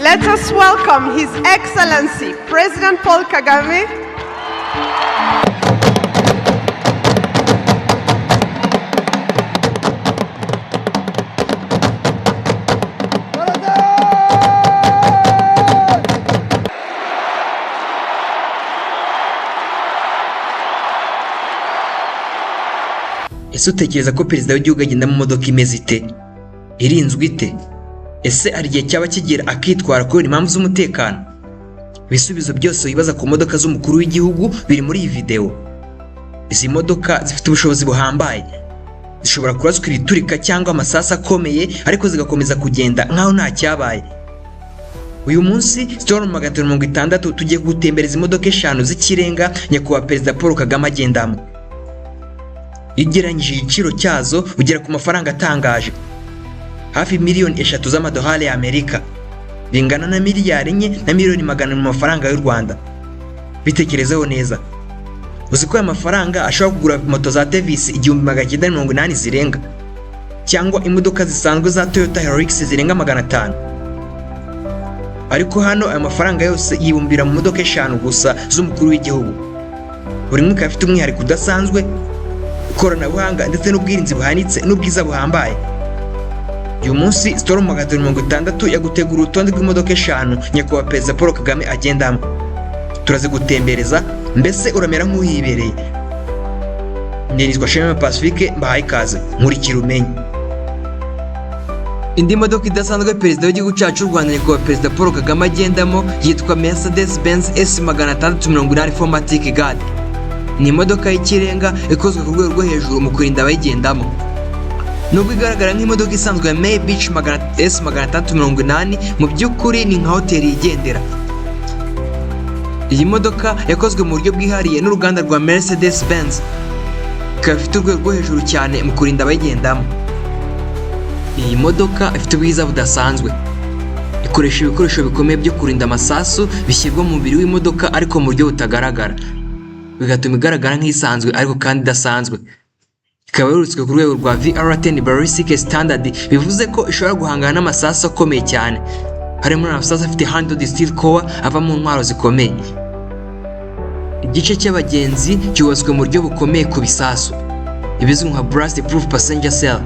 Let us welcome His Excellency President Paul Kagame. Ese utekereza ko perezida w'igihugu agenda mu modoka imeze ite? Irinzwe ite? Ese ari igihe cyaba kigera akitwara kubera impamvu z'umutekano? Ibisubizo byose wibaza ku modoka z'umukuru w'igihugu biri muri iyi video. Izi modoka zifite ubushobozi buhambaye, zishobora kuraswa ibiturika cyangwa amasasu akomeye ariko zigakomeza kugenda nkaho nta cyabaye. Uyu munsi Storm 660 tugiye gutembereza imodoka 5 z'ikirenga nyakubahwa perezida Paul Kagame agendamo. Igeranyije igiciro cyazo ugera ku mafaranga atangaje, hafi miliyoni 3 z'amadolari y'Amerika, bingana na miliyari 4 na miliyoni 100 mu mafaranga y'u Rwanda. Bitekerezeho neza, uzi ko aya mafaranga ashobora kugura moto za Davis 1980 zirenga, cyangwa imodoka zisanzwe za Toyota Hilux zirenga 500. Ariko hano aya mafaranga yose yibumbira mu modoka 5 gusa z'umukuru w'igihugu. Buri mwaka afite umwihariko udasanzwe, ikoranabuhanga ndetse n'ubwirinzi buhanitse n'ubwiza buhambaye. Uyu munsi Storm 660 yagutegura urutonde rw'imodoka 5 nyakubahwa perezida Paul Kagame agendamo. Turazigutembereza, mbese uramera nk'uhibereye. Nitwa Shema Pacifique, mbahaye ikaze, nkurikira umenye. Indi modoka idasanzwe perezida w'igihugu cyacu u Rwanda nyakubahwa perezida Paul Kagame agendamo yitwa Mercedes-Benz S680 4MATIC Guard. Ni imodoka y'ikirenga ikozwe ku rwego rwo hejuru mu kurinda abayigendamo. Nubwo igaragara nk'imodoka isanzwe ya Maybach S680, mu by'ukuri ni nka hoteli yigendera. Iyi modoka yakozwe mu buryo bwihariye n'uruganda rwa Mercedes-Benz, ikaba ifite urwego rwo hejuru cyane mu kurinda abayigendamo. Iyi modoka ifite ubwiza budasanzwe, ikoresha ibikoresho bikomeye byo kurinda amasasu bishyirwa mu mubiri w'imodoka ariko mu buryo butagaragara, bigatuma igaragara nk'isanzwe ariko kandi idasanzwe. Ikaba yurutswe ku rwego rwa VR10 Ballistic Standard, bivuze ko ishobora guhangana n'amasasu akomeye cyane, harimo n'amasasu afite handled steel core ava mu ntwaro zikomeye. Igice cy'abagenzi cyubatswe mu buryo bukomeye ku bisasu, ibizwi nka blast proof passenger cell,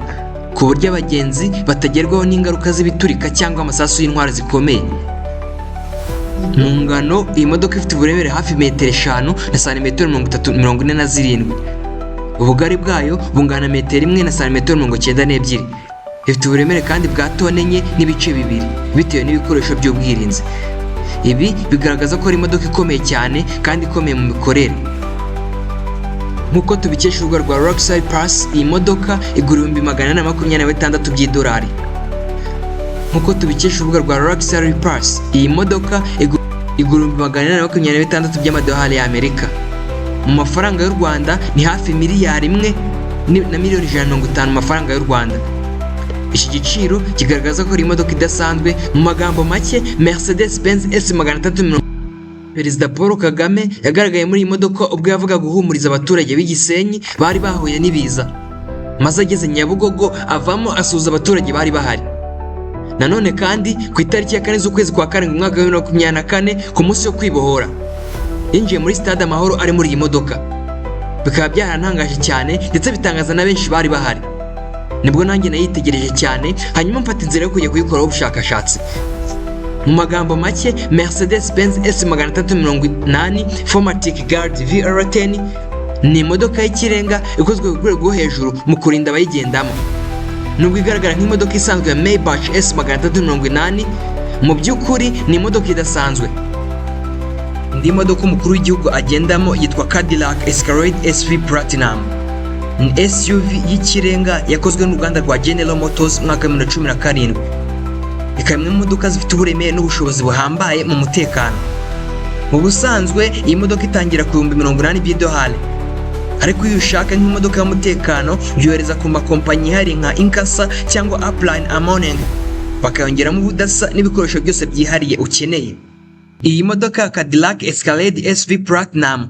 ku buryo abagenzi batagerwaho n'ingaruka z'ibiturika cyangwa amasasu y'intwaro zikomeye. Mu ngano, iyi modoka ifite uburebure hafi metero 5 na santimetero 47. Ubugari bwayo bungana metero 1 na santimetero 92. Ifite uburemere kandi bwa tone 4 n'ibice 2 bitewe n'ibikoresho by'ubwirinzi. Ibi bigaragaza ko ari imodoka ikomeye cyane kandi ikomeye mu mikorere. Nkuko tubikesha urubuga rwa Rockside Plus, iyi modoka igura $426 by'idolari. Nkuko tubikesha urubuga rwa Rockside Plus, iyi modoka igura $426 by'amadolari y'Amerika. Mu mafaranga y'u Rwanda ni hafi miliyari 1 na miliyoni 150 mu mafaranga y'u Rwanda. Iki giciro kigaragaza ko ari imodoka idasanzwe. Mu magambo make, Mercedes-Benz S680. Perezida Paul Kagame yagaragaye muri iyi modoka ubwo yavuga guhumuriza abaturage b'Igisenyi bari bahuye n'ibiza, maze ageze Nyabugogo avamo asuhuza abaturage bari bahari. Nanone kandi ku itariki ya 4 z'ukwezi kwa 7 mu mwaka wa 2024 ku munsi wo kwibohora, yinjiye muri stade Amahoro ari muri iyi modoka. Bikaba byarantangaje cyane ndetse bitangaza na benshi bari bahari. Nibwo nanjye nayitegereje cyane, hanyuma mfata inzira yo kujya kuyikoraho ubushakashatsi. Mu magambo make, Mercedes-Benz S680 4MATIC Guard VR10 ni imodoka y'ikirenga ikozwe ku rwego rwo hejuru mu kurinda abayigendamo. Nubwo igaragara nk'imodoka isanzwe ya Maybach S680, mu by'ukuri ni imodoka idasanzwe. Indi modoka umukuru w'igihugu agendamo yitwa Cadillac Escalade SV Platinum. Ni SUV y'ikirenga yakozwe n'uruganda rwa General Motors mu mwaka wa 2017. Ikaba imwe mu modoka zifite uburemere n'ubushobozi buhambaye mu mutekano. Mu busanzwe iyi modoka itangira ku $80,000 by'idolari, ariko iyo ushaka nk'imodoka y'umutekano uyohereza ku makompanyi hari nka Incasa cyangwa Upline Ammoning, bakayongeramo ubudasa n'ibikoresho byose byihariye ukeneye. Iyi modoka Cadillac Escalade SV Platinum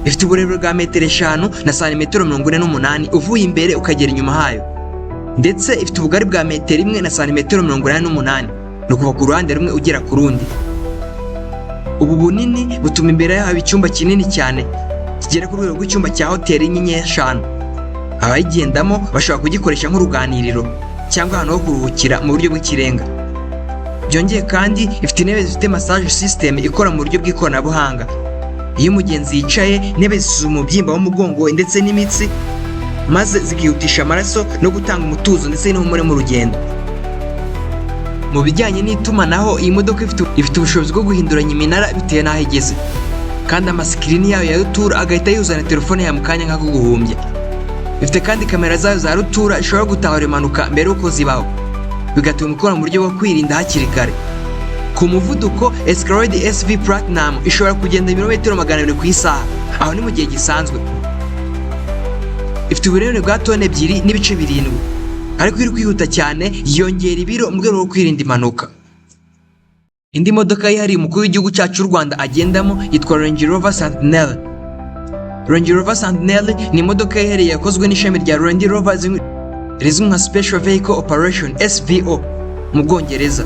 ifite uburebure bwa metero 5 na santimetero 48 uvuye imbere ukagera inyuma hayo, ndetse ifite ubugari bwa metero 1 na santimetero 48. ni ukuva ku ruhande rumwe ugera ku rundi. Ubu bunini butuma imbere yaho haba icyumba kinini cyane kigera ku rwego rw'icyumba cya hoteli y'inyenyeri 5. Abayigendamo bashobora kugikoresha nk'uruganiriro cyangwa ahantu ho kuruhukira mu buryo bw'ikirenga. Byongeye kandi ifite intebe zifite massage system ikora mu buryo bw'ikoranabuhanga. Iyo umugenzi yicaye, intebe zisuzuma umubyimba w'umugongo ndetse n'imitsi, maze zikihutisha amaraso no gutanga umutuzo ndetse n'ihumure mu rugendo. Mu bijyanye n'itumanaho, iyi modoka ifite ubushobozi bwo guhinduranya iminara bitewe n'aho igeze, kandi amasikirini yayo ya rutura agahita yuzana telefone ya mu kanya nk'ako guhumbya. Ifite kandi kamera zayo za rutura ishobora gutahura impanuka mbere y'uko zibaho, bigatuma ikora mu buryo bwo kwirinda hakiri kare. Ku muvuduko, Escalade SV Platinum ishobora kugenda ibirometero 200 ku isaha, aho ni mu gihe gisanzwe. Ifite uburebure bwa tone 2.7, ariko iri kwihuta cyane yongera ibiro mu rwego rwo kwirinda impanuka. Indi modoka yihariye umukuru w'igihugu cyacu cy'u Rwanda agendamo yitwa Range Rover Sentinel. Range Rover Sentinel ni imodoka yihariye yakozwe n'ishami rya Range Rover rizwi nka Special Vehicle Operation SVO mu Bwongereza.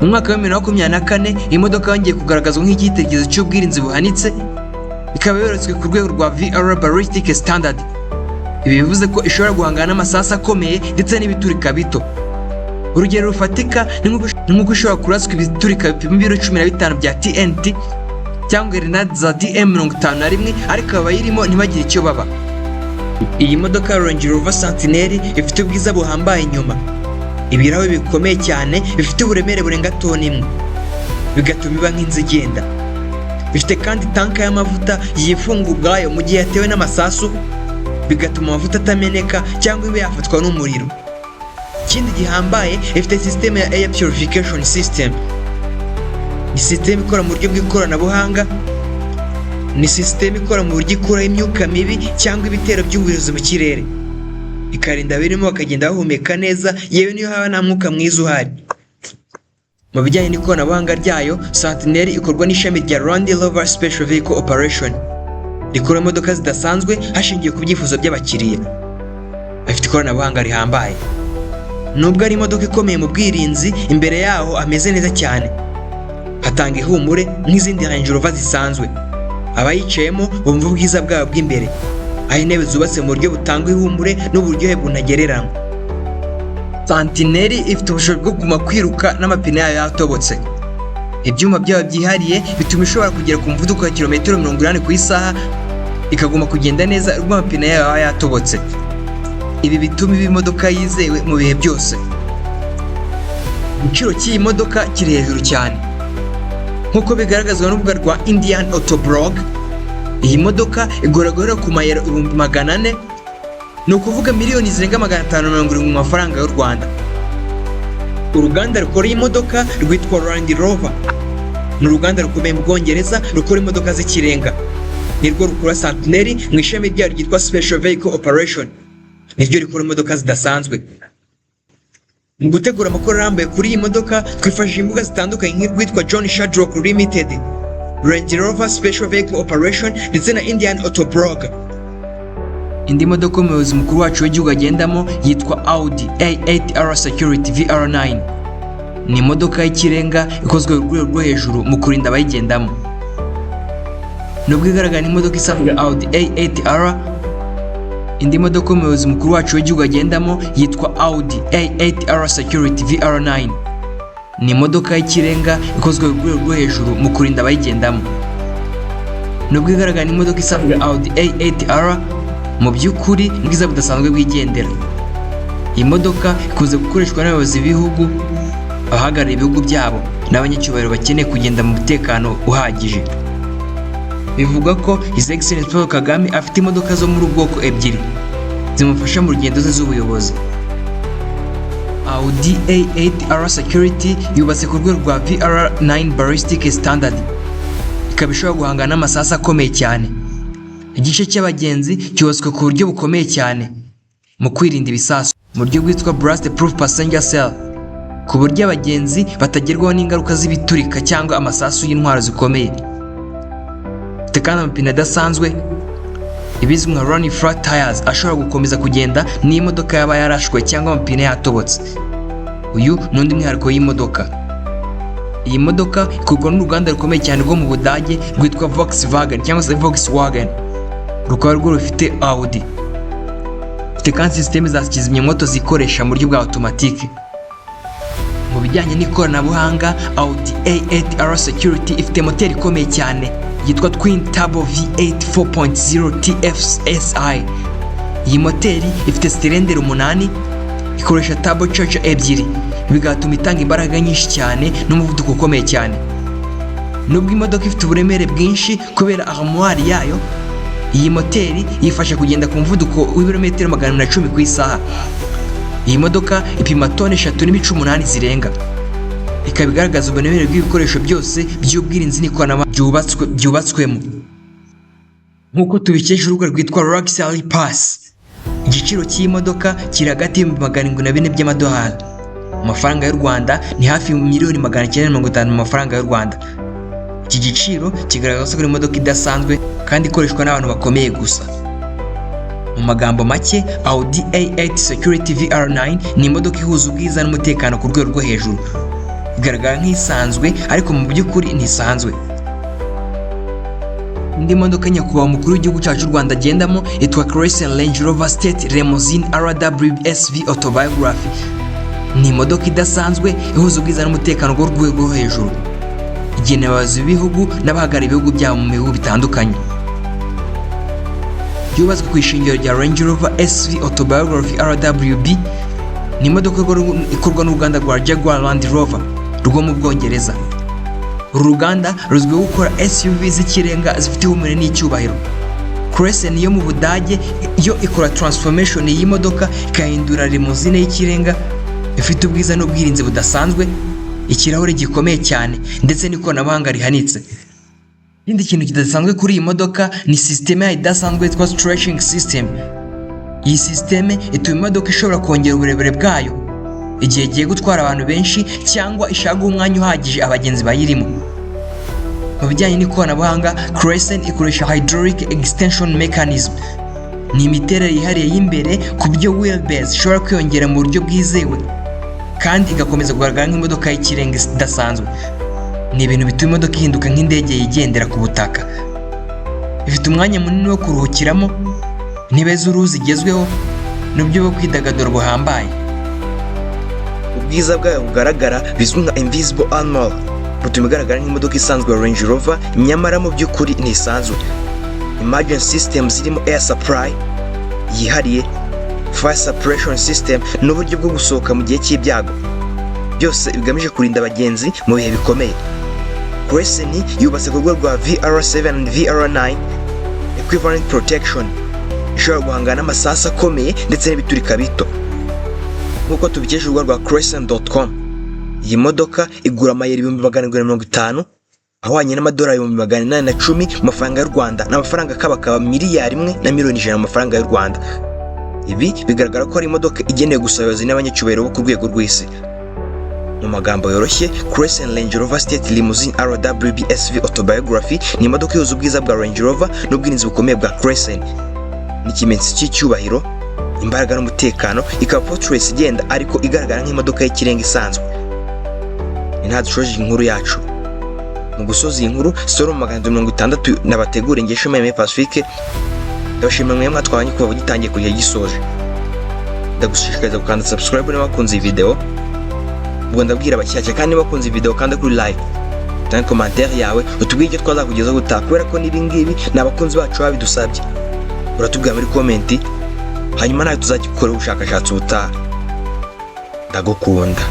Mu mwaka wa 2024 iyi modoka yongeye kugaragazwa nk'icyitegererezo cy'ubwirinzi buhanitse, ikaba yorotswe ku rwego rwa VR Ballistic Standard. Ibi bivuze ko ishobora guhangana n'amasasu akomeye ndetse n'ibiturika bito. Urugero rufatika ni nk'uko ishobora kuraswa ibiturika bipima ibiro 15 bya TNT cyangwa grenade za DM51, ariko abayirimo ntibagire icyo baba. Iyi modoka Range Rover Sentinel ifite ubwiza buhambaye inyuma, ibirahure bikomeye cyane bifite uburemere burenga toni 1, bigatuma iba nk'inzu igenda. Bifite kandi tanka y'amavuta yifunga ubwayo mu gihe yatewe n'amasasu, bigatuma amavuta atameneka cyangwa ibe yafatwa n'umuriro. Ikindi gihambaye, ifite system ya air purification system. Ni system ikora mu buryo bw'ikoranabuhanga, ni system ikora mu buryo ikuraho imyuka mibi cyangwa ibitero by'uburozi mu kirere, ikarinda abirimo bakagenda bahumeka neza yewe niyo haba nta mwuka mwiza uhari. Mu bijyanye n'ikoranabuhanga ryayo, Sentinel ikorwa n'ishami rya Range Rover Special Vehicle Operation, rikora imodoka zidasanzwe hashingiwe ku byifuzo by'abakiriya. Afite ikoranabuhanga rihambaye. Nubwo ari imodoka ikomeye mu bwirinzi, imbere yaho ameze neza cyane, hatanga ihumure nk'izindi Range Rover zisanzwe. Abayicayemo bumva ubwiza bwabo bw'imbere, aho intebe zubatse mu buryo butanga ihumure n'uburyohe bunagereranywa. Sentinel ifite ubushobozi bwo kuguma kwiruka n'amapine yayo yatobotse. Ibyuma byayo byihariye bituma ishobora kugera ku muvuduko wa kilometero 80 ku isaha, ikaguma kugenda neza ubwo amapine yayo aba yatobotse. Ibi bituma iyi modoka yizewe mu bihe byose. Igiciro cy'iyi modoka kiri hejuru cyane, nk'uko bigaragazwa n'urubuga rwa Indian Auto Blog. Iyi modoka igura guhera ku mayero 400,000, ni ukuvuga miliyoni zirenga 570 mu mafaranga y'u Rwanda. Uruganda rukora iyi modoka rwitwa Range Rover, ni uruganda rukomeye mu Bwongereza rukora imodoka z'ikirenga. Nirwo rukora Sentinel mu ishami ryayo ryitwa Special Vehicle Operation, niryo rikora imodoka zidasanzwe. Mu gutegura amakuru arambuye kuri iyi modoka, twifashishije imbuga zitandukanye nk'irwitwa John Shadrock Limited, Range Rover Special Vehicle Operation ndetse na Indian Auto Blog. Indi modoka umuyobozi mukuru wacu w'igihugu agendamo yitwa Audi A8R Security VR9. Ni imodoka y'ikirenga ikozwe ku rwego rwo hejuru mu kurinda abayigendamo. Nubwo igaragara n'imodoka isanzwe Audi A8R, indi modoka umuyobozi mukuru wacu w'igihugu agendamo yitwa Audi A8R Security VR9. Ni imodoka y'ikirenga ikozwe ku rwego rwo hejuru mu kurinda abayigendamo. Nubwo igaragara n'imodoka isanzwe Audi A8R, mu by'ukuri ubwiza budasanzwe bwigendera. Iyi modoka ikunze gukoreshwa n'abayobozi b'ibihugu, abahagarariye ibihugu byabo n'abanyacyubahiro bakeneye kugenda mu mutekano uhagije. Bivugwa ko His Excellency Paul Kagame afite imodoka zo muri ubwoko ebyiri zimufasha mu rugendo ze z'ubuyobozi. Audi A8R Security yubatse ku rwego rwa VR9 Ballistic Standard, ikaba ishobora guhangana n'amasasu akomeye cyane. Igice cy'abagenzi cyubatswe ku buryo bukomeye cyane mu kwirinda ibisasu mu buryo bwitwa Blast Proof Passenger Cell, ku buryo abagenzi batagerwaho n'ingaruka z'ibiturika cyangwa amasasu y'intwaro zikomeye. Ifite kandi amapine adasanzwe, ibizwi nka running flat tires, ashobora gukomeza kugenda n'iyo imodoka yaba yarashwe cyangwa amapine yatobotse. Uyu n'undi mwihariko y'imodoka. Iyi modoka ikorwa n'uruganda rukomeye cyane rwo mu Budage rwitwa Volkswagen cyangwa se Volkswagen, rukaba rwo rufite Audi. Ifite kandi systeme za kizimyamoto zikoresha mu buryo bwa automatique. Mu bijyanye n'ikoranabuhanga, Audi A8R Security ifite moteri ikomeye cyane yitwa Twin Turbo V8 4.0 TFSI. Iyi moteri ifite silinderi 8, ikoresha turbocharger ebyiri, bigatuma itanga imbaraga nyinshi cyane n'umuvuduko ukomeye cyane. Nubwo imodoka ifite uburemere bwinshi kubera armoire yayo, iyi moteri yifasha kugenda ku muvuduko w'ibirometero 110 ku isaha. Iyi modoka ipima toni 3.8 zirenga. Ikaba igaragaza uburemere bw'ibikoresho byose by'ubwirinzi n'ikoranabuhanga byubatswemo. Nk'uko tubikesha urubuga rwitwa Luxury Pass, igiciro cy'iyi modoka kiri hagati y'740 by'amadolari. Mu mafaranga y'u Rwanda ni hafi $950,000 mu mafaranga y'u Rwanda. Iki giciro kigaragaza ko ari imodoka idasanzwe kandi ikoreshwa n'abantu bakomeye gusa. Mu magambo make, Audi A8 Security VR9 ni imodoka ihuza ubwiza n'umutekano ku rwego rwo hejuru. Igaragara nk'isanzwe ariko mu by'ukuri ntisanzwe. Indi modoka nyakubahwa umukuru w'igihugu cyacu cy'u Rwanda agendamo yitwa Chrysler Range Rover State Limousine RWSV Autobiography. Ni imodoka idasanzwe ihuza ubwiza n'umutekano ku rwego rwo hejuru. Igenewe abayobozi b'ibihugu n'abahagarariye ibihugu byabo mu bihugu bitandukanye. Yubatswe ku ishingiro rya Range Rover SV Autobiography RWB, ni imodoka ikorwa n'uruganda rwa Jaguar Land Rover rwo mu Bwongereza. Uru ruganda ruzwiho gukora SUV z'ikirenga zifite ihumure n'icyubahiro. Chrysler yo mu Budage yo ikora transformation y'imodoka ikahindura limousine y'ikirenga ifite ubwiza n'ubwirinzi budasanzwe, ikirahure gikomeye cyane ndetse n'ikoranabuhanga rihanitse. Ikindi kintu kidasanzwe kuri iyi modoka ni systeme idasanzwe yitwa stretching system. Iyi systeme ituma imodoka ishobora kongera uburebure bwayo igihe igiye gutwara abantu benshi cyangwa ishaka umwanya uhagije abagenzi bayirimo. Mu bijyanye n'ikoranabuhanga, Chrysler ikoresha hydraulic extension mechanism. Ni imiterere yihariye y'imbere ku buryo wheelbase ishobora kwiyongera mu buryo bwizewe kandi igakomeza kugaragara nk'imodoka y'ikirenga idasanzwe. Ni ibintu bituma imodoka ihinduka nk'indege yigendera ku butaka. Ifite umwanya munini wo kuruhukiramo, intebe z'uruhu zigezweho n'uburyo bwo kwidagadura buhambaye. Ubwiza bwayo bugaragara bizwi nka invisible armor butuma igaragara nk'imodoka isanzwe ya Range Rover, nyamara mu by'ukuri ntisanzwe. Emergency system zirimo air supply yihariye, fire suppression system n'uburyo bwo gusohoka mu gihe cy'ibyago, byose bigamije kurinda abagenzi mu bihe bikomeye. Chrysler yubatse ku rwego rwa VR7 and VR9 equivalent protection, ishobora guhangana n'amasasu akomeye ndetse n'ibiturika bito. Nk'uko tubikesha urubuga rwa Chrysler.com, iyi modoka igura amayero 750,000 ahwanye n'amadolari 810 mu mafaranga y'u Rwanda n'amafaranga akabakaba $1,100,000 mu mafaranga y'u Rwanda. Ibi bigaragara ko ari imodoka igenewe gusa abayobozi n'abanyacyubahiro bo ku rwego rw'isi. Mu magambo yoroshye, Chrysler Range Rover State Limousine RWB SV Autobiography ni imodoka ihuza ubwiza bwa Range Rover n'ubwirinzi bukomeye bwa Chrysler. Ni ikimenyetso cy'icyubahiro, imbaraga n'umutekano, ikaba portrait igenda ariko igaragara nk'imodoka y'ikirenga isanzwe. Nta dushoje inkuru yacu. Mu gusoza iyi nkuru, Solo 660 nabategura ingesho Meme Pacifique. Ndabashimira mwe mwatwanye kuva gitangiye kujya gisoje. Ndagushishikariza gukanda subscribe niba wakunze iyi video. Ubwo ndabwira abashyashya kandi bakunze video kandi kuri like. Tanga commentaire yawe utubwire icyo twazakugezaho gutaha, kubera ko nibi ngibi n'abakunzi bacu babidusabye. Uratubwira muri comment, hanyuma nawe tuzagikora ubushakashatsi ubutaha. Ndagukunda.